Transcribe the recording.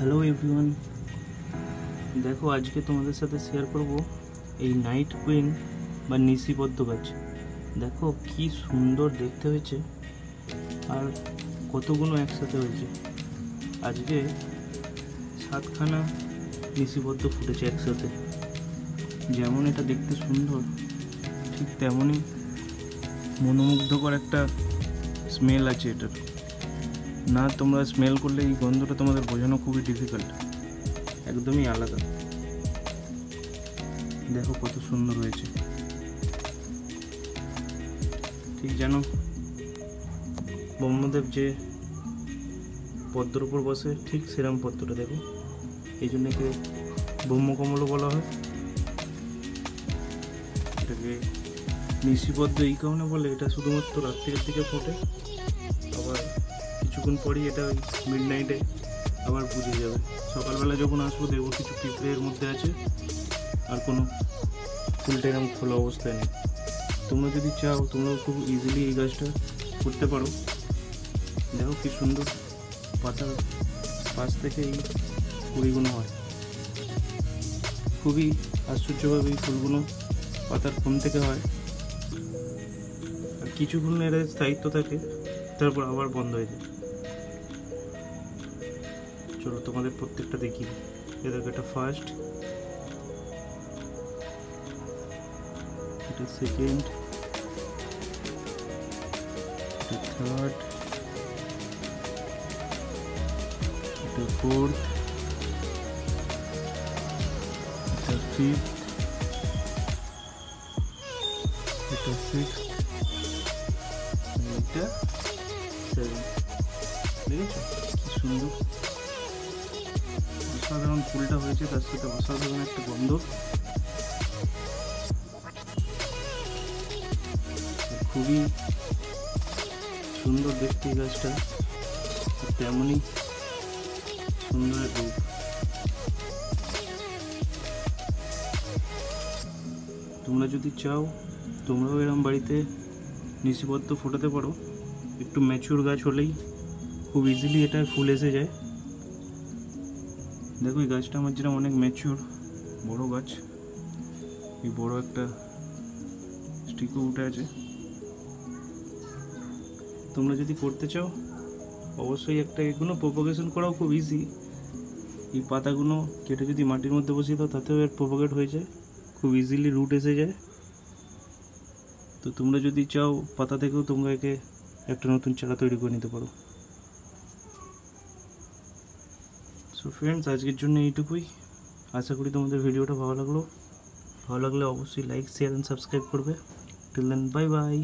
Hello everyone, দেখো আজকে তোমাদের সাথে শেয়ার করব এই নাইট কুইন বা নিশিপদ্ম গাছ। দেখো কি সুন্দর দেখতে হয়েছে আর কতগুলো একসাথে হয়েছে। আজকে 7খানা নিশিপদ্ম ফুটেছে একসাথে। যেমন এটা দেখতে সুন্দর, ঠিক তেমনই মনোমুগ্ধকর একটা স্মেল আছে এটার। না তোমরা স্মেল করলে এই গন্ধটা তোমাদের বোঝানো খুবই ডিফিকাল্ট, একদমই আলাদা। দেখো কত সুন্দর হয়েছে, ঠিক যেন ব্রহ্মদেব যে পদ্মর উপর বসে ঠিক সেরম পদ্মটা। দেখো এই জন্য একে ব্রহ্মকমলও বলা হয়। এটাকে নিশিপদ্ম এই কারণে বলে, এটা শুধুমাত্র রাত্রির দিকে ফোটে, আবার কিছুক্ষণ পরই এটা ওই মিড নাইটে আবার বুঝে যাবে। সকালবেলা যখন আসবো দেখবো কিছু পিঁপড়ে এর মধ্যে আছে, আর কোনো ফুলটা এরকম খোলা অবস্থায় নেই। তোমরা যদি চাও তোমরাও খুব ইজিলি এই গাছটা করতে পারো। দেখো কি সুন্দর পাতার পাশ থেকে এই কুড়িগুলো হয়। খুবই আশ্চর্যভাবে এই ফুলগুলো পাতার কোণ থেকে হয়, আর কিছুক্ষণ এর স্থায়িত্ব থাকে, তারপর আবার বন্ধ হয়ে যায়। চলো তোমাদের প্রত্যেকটা দেখি। এদেরকে এটা ফার্স্ট, এটা সেকেন্ড, এটা থার্ড, এটা ফোর্থ, এটা ফিফথ, এটা সিক্সথ, এটা সেভেন্থ। দেখেছো কি সুন্দর অসাধারণ ফুলটা হয়েছে, তার সাথে অসাধারণ একটা গন্ধ। খুবই সুন্দর দেখতে এই গাছটা, তেমনই সুন্দর রূপ। তোমরা যদি চাও তোমরাও এরকম বাড়িতে নিশিপদ্ম ফোটাতে পারো। একটু ম্যাচিওর গাছ হলেই খুব ইজিলি এটা ফুল এসে যায়। দেখো এই গাছটা আমার যেটা অনেক ম্যাচিওর বড় গাছ, এই বড় একটা স্টিকও উঠে আছে। তোমরা যদি করতে চাও অবশ্যই একটা এগুলো প্রোপাগেশন করাও খুব ইজি। এই পাতাগুলো কেটে যদি মাটির মধ্যে বসিয়ে দাও তাতেও এর প্রোপাগেট হয়ে যায়, খুব ইজিলি রুট এসে যায়। তো তোমরা যদি চাও পাতা থেকেও তোমরা একে একটা নতুন চারা তৈরি করে নিতে পারো। সো ফ্রেন্ডস, আজকের জন্য এইটুকুই। আশা করি তোমাদের ভিডিওটা ভালো লাগলো। ভালো লাগলে অবশ্যই লাইক, শেয়ার অ্যান্ড সাবস্ক্রাইব করবে। Till then, bye by.